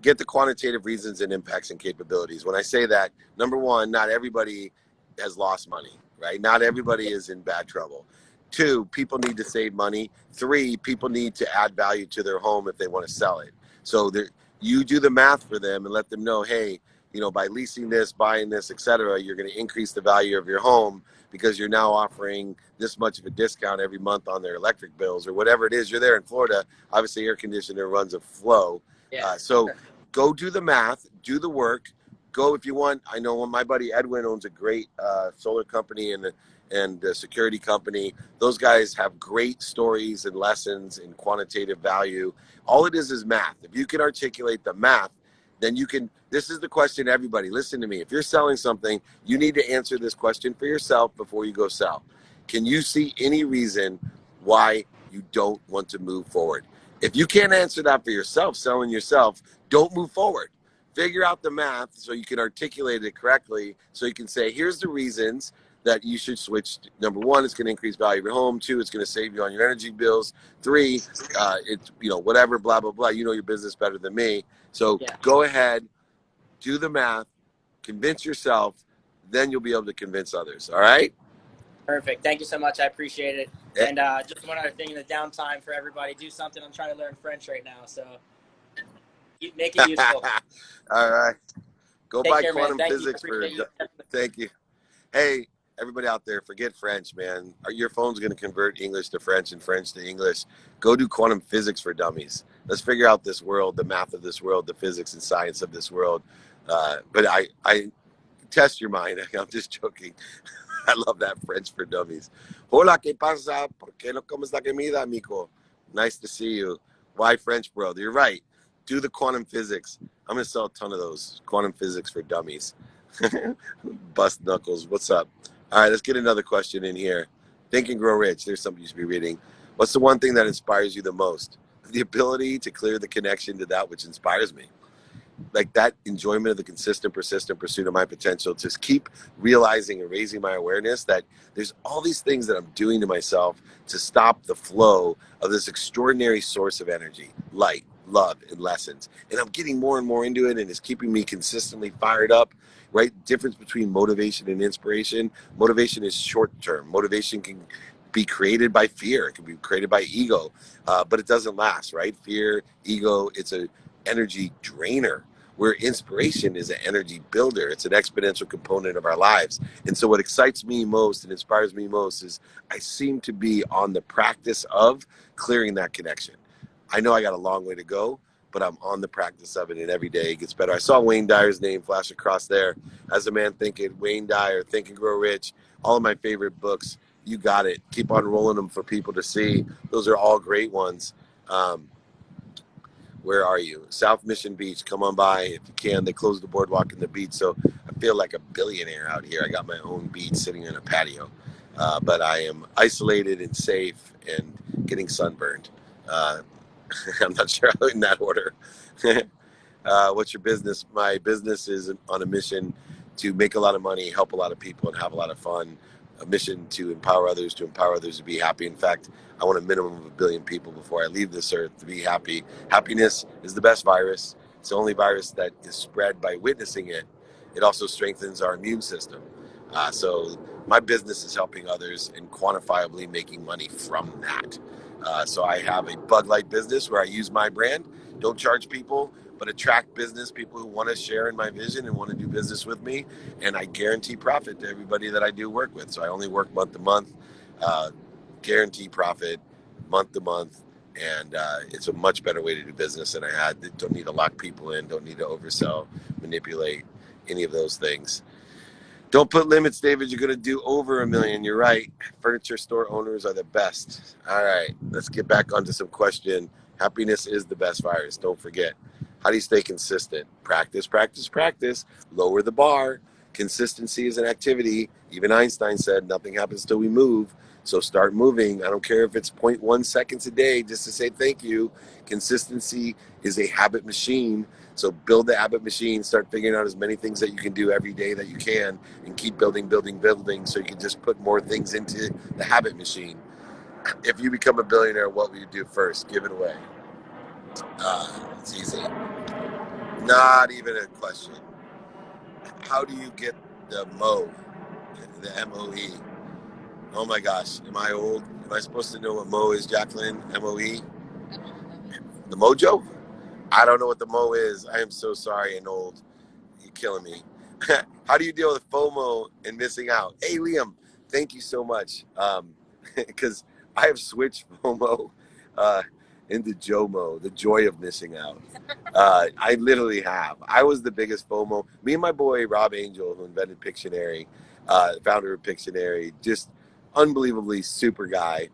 get the quantitative reasons and impacts and capabilities. When I say that, number one, not everybody has lost money, right? Not everybody is in bad trouble. Two, people need to save money. Three, people need to add value to their home if they want to sell it. So you do the math for them and let them know, hey, you know, by leasing this, buying this, etc., you're going to increase the value of your home because you're now offering this much of a discount every month on their electric bills or whatever it is. You're there in Florida. Obviously, air conditioner runs a flow. Yeah. So go do the math, do the work. Go if you want. I know my buddy Edwin owns a great solar company and a security company. Those guys have great stories and lessons and quantitative value. All it is math. If you can articulate the math, then you can. This is the question, everybody. Listen to me. If you're selling something, you need to answer this question for yourself before you go sell. Can you see any reason why you don't want to move forward? If you can't answer that for yourself, selling yourself, don't move forward. Figure out the math so you can articulate it correctly, so you can say, here's the reasons that you should switch. Number one, it's going to increase value of your home. Two, it's going to save you on your energy bills. Three, it's, you know, whatever, blah, blah, blah. You know your business better than me. So go ahead, do the math, convince yourself, then you'll be able to convince others. All right? Perfect. Thank you so much. I appreciate it. And just one other thing in the downtime for everybody, do something. I'm trying to learn French right now, so make it useful. All right. Go Take buy care, quantum man. physics Thank you. Hey, everybody out there, forget French, man. Your phone's going to convert English to French and French to English. Go do quantum physics for dummies. Let's figure out this world, the math of this world, the physics and science of this world. But I test your mind. I'm just joking. I love that French for dummies. Hola, ¿qué pasa? ¿Por qué no comes la comida, amigo? Nice to see you. Why French, bro? You're right. Do the quantum physics. I'm going to sell a ton of those. Quantum physics for dummies. Bust knuckles. What's up? All right, let's get another question in here. Think and Grow Rich. There's something you should be reading. What's the one thing that inspires you the most? The ability to clear the connection to that which inspires me. Like that enjoyment of the consistent, persistent pursuit of my potential, to keep realizing and raising my awareness that there's all these things that I'm doing to myself to stop the flow of this extraordinary source of energy, light, love, and lessons. And I'm getting more and more into it, and it's keeping me consistently fired up, right? Difference between motivation and inspiration. Motivation is short term. Motivation can be created by fear. It can be created by ego, but it doesn't last, right? Fear, ego, it's a energy drainer, where inspiration is an energy builder. It's an exponential component of our lives. And so what excites me most and inspires me most is I seem to be on the practice of clearing that connection. I know I got a long way to go, but I'm on the practice of it, and every day it gets better. I saw Wayne Dyer's name flash across there. As a Man Thinketh, Wayne Dyer, Think and Grow Rich, all of my favorite books. You got it. Keep on rolling them for people to see. Those are all great ones. Where are you? South Mission Beach. Come on by if you can. They closed the boardwalk and the beach, so I feel like a billionaire out here. I got my own beach sitting in a patio, but I am isolated and safe and getting sunburned. I'm not sure how in that order. What's your business? My business is on a mission to make a lot of money, help a lot of people, and have a lot of fun. A mission to empower others to be happy. In fact, I want a minimum of 1 billion people before I leave this earth to be happy. Happiness is the best virus. It's the only virus that is spread by witnessing it. It also strengthens our immune system. So my business is helping others and quantifiably making money from that. So I have a Bud Light business where I use my brand, don't charge people, but attract business people who want to share in my vision and want to do business with me. And I guarantee profit to everybody that I do work with. So I only work month to month, guarantee profit month to month. And it's a much better way to do business than I had. Don't need to lock people in, don't need to oversell, manipulate, any of those things. Don't put limits, David. You're going to do over 1 million. You're right. Furniture store owners are the best. All right. Let's get back onto some question. Happiness is the best virus. Don't forget. How do you stay consistent? Practice, practice, practice. Lower the bar. Consistency is an activity. Even Einstein said nothing happens till we move. So start moving. I don't care if it's 0.1 seconds a day just to say thank you. Consistency is a habit machine. So build the habit machine, start figuring out as many things that you can do every day that you can, and keep building, building, building, so you can just put more things into the habit machine. If you become a billionaire, what will you do first? Give it away. It's easy. Not even a question. How do you get the MO, the MOE? Oh my gosh, am I old? Am I supposed to know what MO is, Jacqueline? MOE? The mojo? I don't know what the Mo is. I am so sorry and old. You're killing me. How do you deal with FOMO and missing out? Hey, Liam, thank you so much. Because I have switched FOMO uh, into JOMO, the joy of missing out. I literally have. I was the biggest FOMO. Me and my boy, Rob Angel, who invented Pictionary, founder of Pictionary, just unbelievably super guy.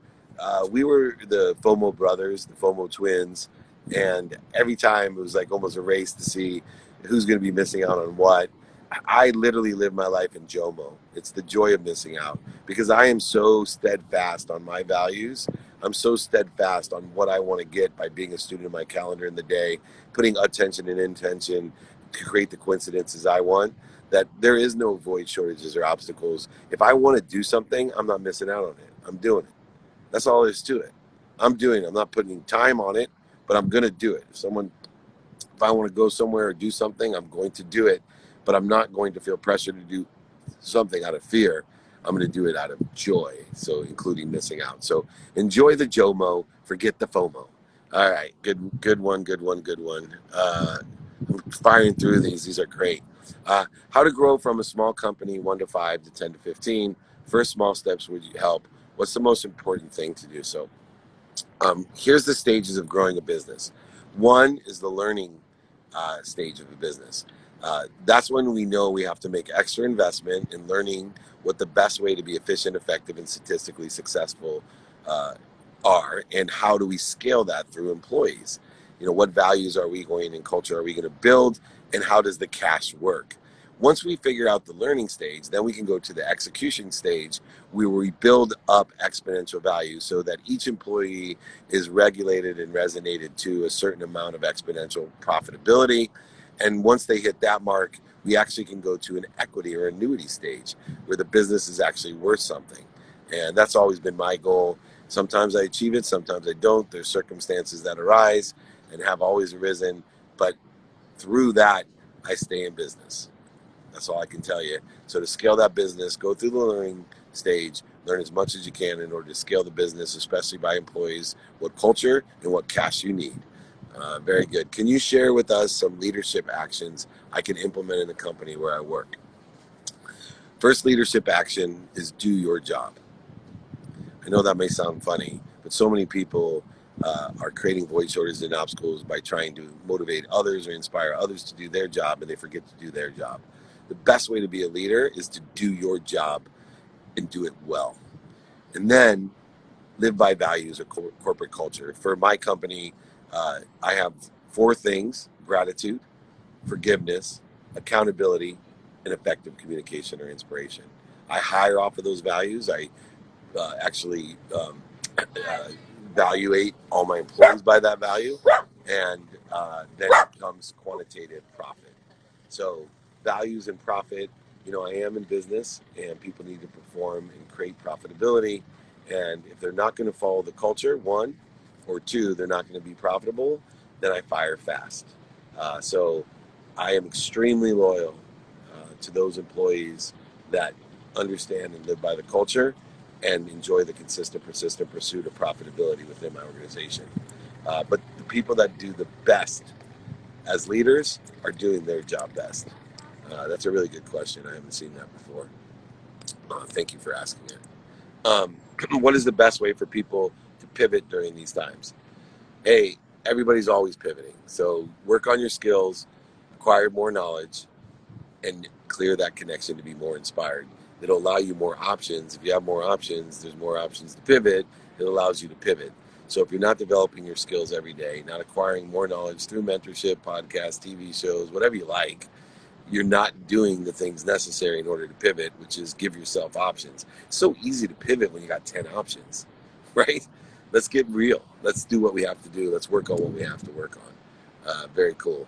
We were the FOMO brothers, the FOMO twins. And every time it was like almost a race to see who's going to be missing out on what. I literally live my life in JOMO. It's the joy of missing out because I am so steadfast on my values. I'm so steadfast on what I want to get by being a student of my calendar in the day, putting attention and intention to create the coincidences I want, that there is no void shortages or obstacles. If I want to do something, I'm not missing out on it. I'm doing it. That's all there is to it. I'm doing it. I'm not putting time on it, but I'm going to do it. If I want to go somewhere or do something, I'm going to do it, but I'm not going to feel pressure to do something out of fear. I'm going to do it out of joy, so including missing out. So enjoy the JOMO, forget the FOMO. All right, good one. I'm firing through these. These are great. How to grow from a small company, 1 to 5 to 10 to 15. First small steps would help. What's the most important thing to do? So here's the stages of growing a business. One is the learning stage of a business. That's when we know we have to make extra investment in learning what the best way to be efficient, effective, and statistically successful are, and how do we scale that through employees. What values are we going and culture are we going to build, and how does the cash work? Once we figure out the learning stage, then we can go to the execution stage where we build up exponential value so that each employee is regulated and resonated to a certain amount of exponential profitability. And once they hit that mark, we actually can go to an equity or annuity stage where the business is actually worth something. And that's always been my goal. Sometimes I achieve it, sometimes I don't. There's circumstances that arise and have always arisen, but through that, I stay in business. That's all I can tell you. So to scale that business, go through the learning stage, learn as much as you can in order to scale the business, especially by employees, what culture and what cash you need. Very good. Can you share with us some leadership actions I can implement in the company where I work? First leadership action is do your job. I know that may sound funny, but so many people are creating void shortages and obstacles by trying to motivate others or inspire others to do their job, and they forget to do their job. The best way to be a leader is to do your job and do it well. And then live by values or corporate culture. For my company, I have 4 things: gratitude, forgiveness, accountability, and effective communication or inspiration. I hire off of those values. I actually evaluate all my employees by that value, and then it comes quantitative profit. So values and profit, I am in business and people need to perform and create profitability. And if they're not going to follow the culture, 1, or 2, they're not going to be profitable, then I fire fast. So I am extremely loyal to those employees that understand and live by the culture and enjoy the consistent, persistent pursuit of profitability within my organization. But the people that do the best as leaders are doing their job best. That's a really good question. I haven't seen that before. Thank you for asking it. What is the best way for people to pivot during these times? Hey, everybody's always pivoting. So work on your skills, acquire more knowledge, and clear that connection to be more inspired. It'll allow you more options. If you have more options, there's more options to pivot. It allows you to pivot. So if you're not developing your skills every day, not acquiring more knowledge through mentorship, podcasts, TV shows, whatever you like, you're not doing the things necessary in order to pivot, which is give yourself options. It's so easy to pivot when you got 10 options, right? Let's get real. Let's do what we have to do. Let's work on what we have to work on. Very cool.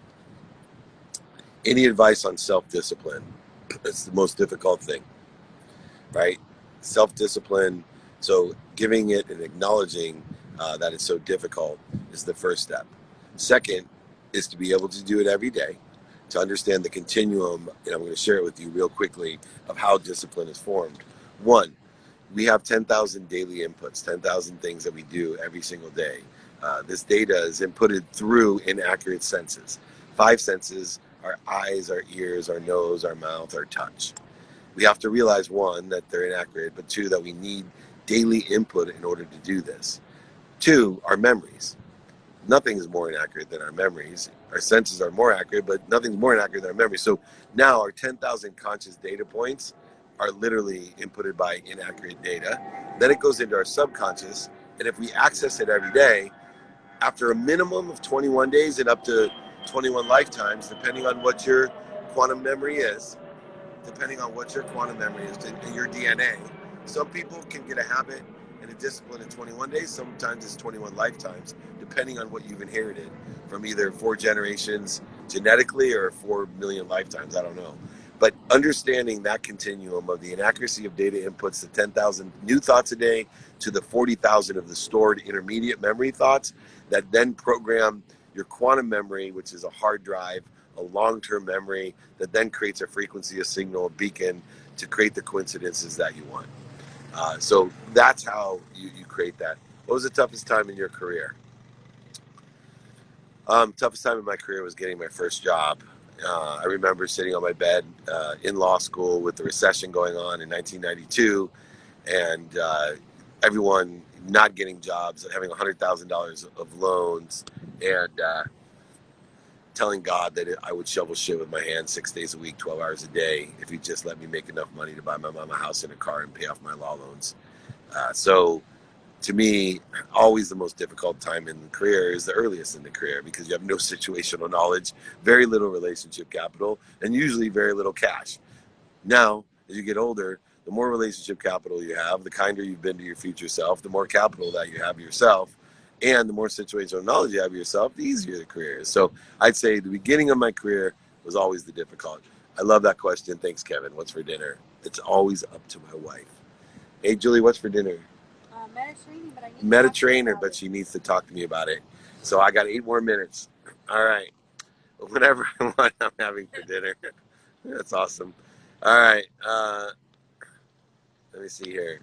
Any advice on self-discipline? It's the most difficult thing, right? Self-discipline. So giving it and acknowledging that it's so difficult is the first step. Second is to be able to do it every day. to understand the continuum, and I'm going to share it with you real quickly, of how discipline is formed. One, we have 10,000 daily inputs, 10,000 things that we do every single day. This data is inputted through inaccurate senses. 5 senses: our eyes, our ears, our nose, our mouth, our touch. We have to realize, one, that they're inaccurate, but two, that we need daily input in order to do this. Two, our memories. Nothing is more inaccurate than our memories. Our senses are more accurate, but nothing's more inaccurate than our memories. So now our 10,000 conscious data points are literally inputted by inaccurate data. Then it goes into our subconscious, and if we access it every day, after a minimum of 21 days and up to 21 lifetimes, depending on what your quantum memory is, in your DNA. Some people can get a habit and a discipline in 21 days. Sometimes it's 21 lifetimes, depending on what you've inherited from either 4 generations genetically or 4 million lifetimes. I don't know. But understanding that continuum of the inaccuracy of data inputs, the 10,000 new thoughts a day to the 40,000 of the stored intermediate memory thoughts that then program your quantum memory, which is a hard drive, a long-term memory that then creates a frequency, a signal, a beacon to create the coincidences that you want. So that's how you create that. What was the toughest time in your career? Toughest time in my career was getting my first job. I remember sitting on my bed in law school with the recession going on in 1992, and everyone not getting jobs, having $100,000 of loans, and telling God that I would shovel shit with my hands 6 days a week, 12 hours a day, if He'd just let me make enough money to buy my mom a house and a car and pay off my law loans. So to me, always the most difficult time in the career is the earliest in the career, because you have no situational knowledge, very little relationship capital, and usually very little cash. Now, as you get older, the more relationship capital you have, the kinder you've been to your future self, the more capital that you have yourself, and the more situational knowledge you have yourself, the easier the career is. So I'd say the beginning of my career was always the difficult. I love that question. Thanks, Kevin. What's for dinner? It's always up to my wife. Hey, Julie, what's for dinner? Mediterranean, but I need Mediterranean, but she needs to talk to me about it. So I got 8 more minutes. All right. Whatever I want, I'm having for dinner. That's awesome. All right. Let me see here.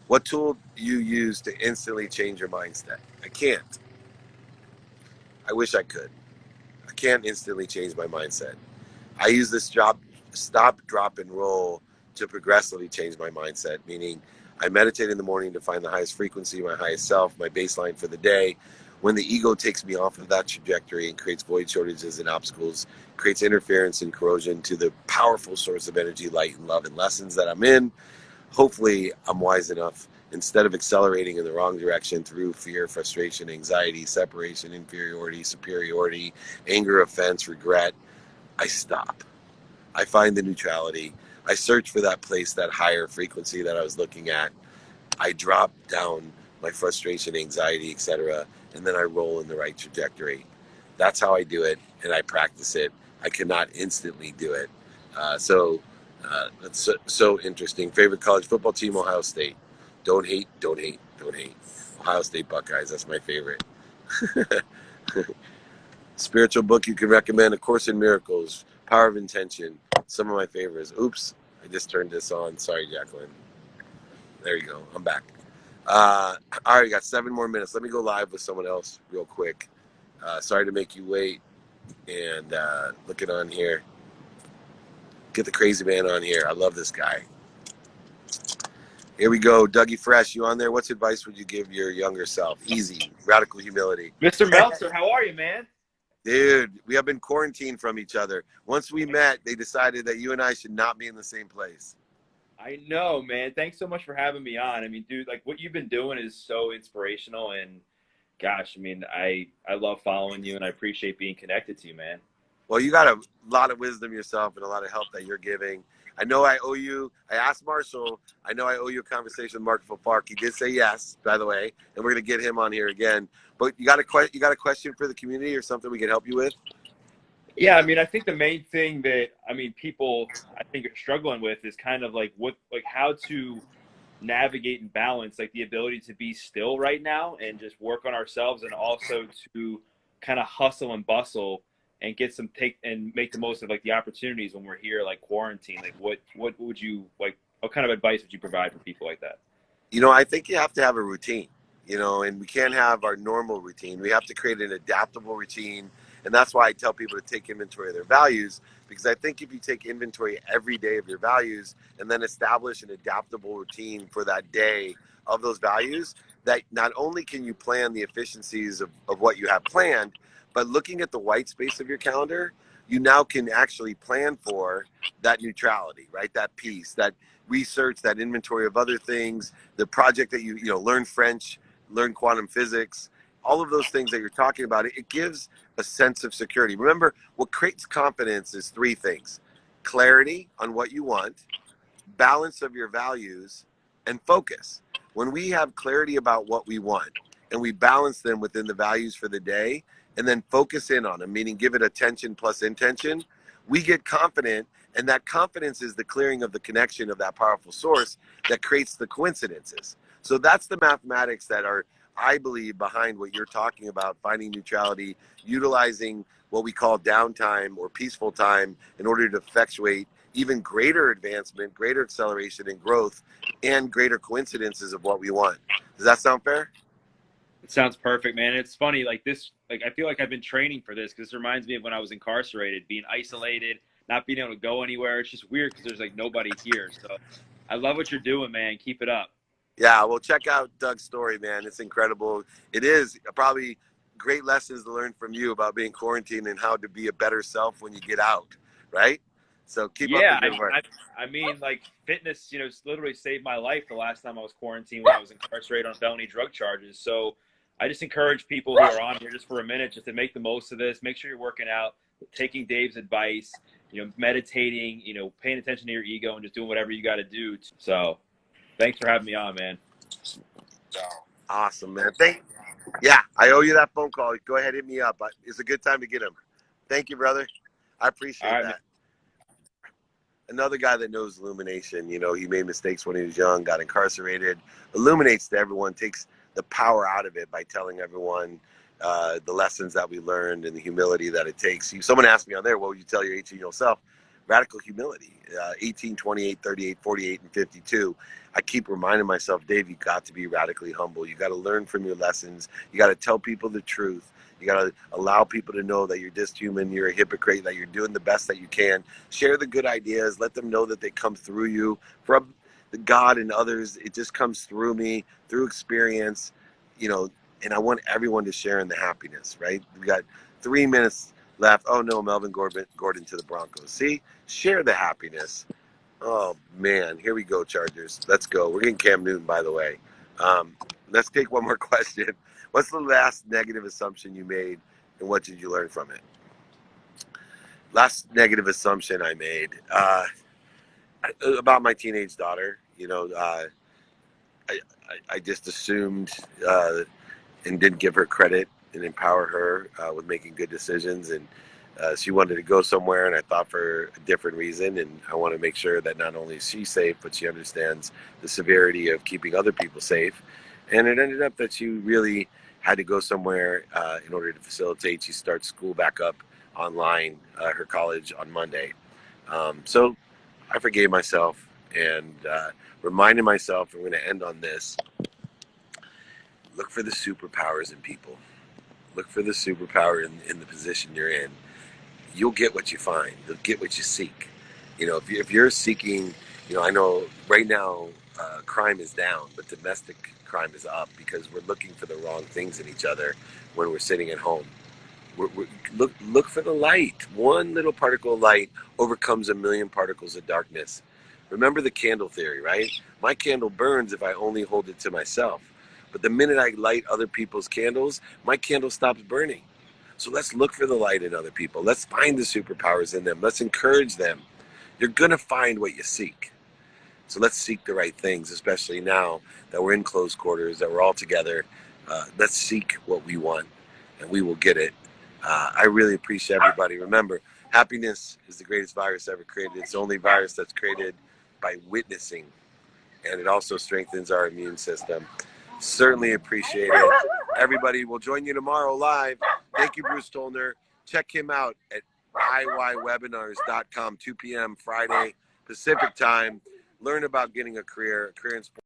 What tool do you use to instantly change your mindset? I can't. I wish I could. I can't instantly change my mindset. I use this stop, drop, and roll to progressively change my mindset, meaning I meditate in the morning to find the highest frequency, my highest self, my baseline for the day. When the ego takes me off of that trajectory and creates void, shortages, and obstacles, creates interference and corrosion to the powerful source of energy, light, and love and lessons that I'm in, hopefully I'm wise enough, instead of accelerating in the wrong direction through fear, frustration, anxiety, separation, inferiority, superiority, anger, offense, regret, I stop. I find the neutrality. I search for that place, that higher frequency that I was looking at. I drop down my frustration, anxiety, etc., and then I roll in the right trajectory. That's how I do it, and I practice it. I cannot instantly do it. That's so interesting. Favorite college football team, Ohio State. Don't hate, don't hate, don't hate. Ohio State Buckeyes, that's my favorite. Spiritual book you can recommend: A Course in Miracles, Power of Intention. Some of my favorites. Oops, I just turned this on. Sorry, Jacqueline. There you go. I'm back. All right, got 7 more minutes. Let me go live with someone else real quick. Sorry to make you wait. And looking on here. Get the crazy man on here. I love this guy. Here we go. Dougie Fresh, you on there? What advice would you give your younger self? Easy. Radical humility. Mr. Meltzer, how are you, man? Dude, we have been quarantined from each other. Once we met, they decided that you and I should not be in the same place. I know, man. Thanks so much for having me on. I mean, dude, like what you've been doing is so inspirational, and gosh, I mean, I love following you, and I appreciate being connected to you, man. Well, you got a lot of wisdom yourself and a lot of help that you're giving. I know I owe you. I asked Marshall. I know I owe you a conversation with Markville Park. He did say yes, by the way, and we're gonna get him on here again. But you got a question for the community or something we can help you with? Yeah, I mean, I think the main thing that people I think are struggling with is kind of like how to navigate and balance like the ability to be still right now and just work on ourselves, and also to kind of hustle and bustle and get some and make the most of like the opportunities when we're here, like quarantine? Like what would you like, what kind of advice would you provide for people like that? You know, I think you have to have a routine, you know, and we can't have our normal routine. We have to create an adaptable routine. And that's why I tell people to take inventory of their values, because I think if you take inventory every day of your values and then establish an adaptable routine for that day of those values, that not only can you plan the efficiencies of what you have planned, but looking at the white space of your calendar, you now can actually plan for that neutrality, right? That peace, that research, that inventory of other things, the project that you know, learn French, learn quantum physics, all of those things that you're talking about, it gives a sense of security. Remember, what creates confidence is three things: clarity on what you want, balance of your values, and focus. When we have clarity about what we want and we balance them within the values for the day and then focus in on them, meaning give it attention plus intention, we get confident. And that confidence is the clearing of the connection of that powerful source that creates the coincidences. So that's the mathematics that are, I believe, behind what you're talking about, finding neutrality, utilizing what we call downtime or peaceful time in order to effectuate even greater advancement, greater acceleration and growth, and greater coincidences of what we want. Does that sound fair? It sounds perfect, man. It's funny, like this, like I feel like I've been training for this, because this reminds me of when I was incarcerated, being isolated, not being able to go anywhere. It's just weird because there's like nobody here. So I love what you're doing, man. Keep it up. Yeah, well, check out Doug's story, man. It's incredible. It is probably great lessons to learn from you about being quarantined and how to be a better self when you get out, right? So keep up Yeah, the good work. I mean, like fitness, you know, literally saved my life the last time I was quarantined when I was incarcerated on felony drug charges. So I just encourage people who are on here just for a minute just to make the most of this. Make sure you're working out, taking Dave's advice, you know, meditating, you know, paying attention to your ego and just doing whatever you got to do. So thanks for having me on, man. Awesome, man. Yeah, I owe you that phone call. Go ahead, hit me up. It's a good time to get him. Thank you, brother. I appreciate that. Man. Another guy that knows illumination, you know, he made mistakes when he was young, got incarcerated, illuminates to everyone, takes the power out of it by telling everyone the lessons that we learned and the humility that it takes. Someone asked me on there, what would you tell your 18-year-old self? Radical humility, 18, 28, 38, 48, and 52. I keep reminding myself, Dave, you got to be radically humble. You got to learn from your lessons. You got to tell people the truth. You got to allow people to know that you're just human, you're a hypocrite, that you're doing the best that you can. Share the good ideas. Let them know that they come through you. From God and others, it just comes through me, through experience, you know, and I want everyone to share in the happiness, right? We got 3 minutes left. Oh, no, Melvin Gordon to the Broncos. See? Share the happiness. Oh, man. Here we go, Chargers. Let's go. We're getting Cam Newton, by the way. Let's take one more question. What's the last negative assumption you made, and what did you learn from it? Last negative assumption I made about my teenage daughter. You know, I just assumed and didn't give her credit and empower her with making good decisions. And she wanted to go somewhere, and I thought for a different reason. And I want to make sure that not only is she safe, but she understands the severity of keeping other people safe. And it ended up that she really had to go somewhere in order to facilitate. She starts school back up online, her college on Monday. So I forgave myself and reminded myself, I'm going to end on this. Look for the superpowers in people. Look for the superpower in the position you're in. You'll get what you find. You'll get what you seek. You know, if you're seeking, you know, I know right now crime is down, but domestic crime is up because we're looking for the wrong things in each other when we're sitting at home. Look for the light. One little particle of light overcomes 1,000,000 particles of darkness. Remember the candle theory, right? My candle burns if I only hold it to myself. But the minute I light other people's candles, my candle stops burning. So let's look for the light in other people. Let's find the superpowers in them. Let's encourage them. You're going to find what you seek. So let's seek the right things, especially now that we're in close quarters, that we're all together. Let's seek what we want, and we will get it. I really appreciate everybody. Remember, happiness is the greatest virus ever created. It's the only virus that's created by witnessing, and it also strengthens our immune system. Certainly appreciate it. Everybody will join you tomorrow live. Thank you, Bruce Tolner. check him out at iywebinars.com, 2 p.m. Friday Pacific time. Learn about getting a career in sports.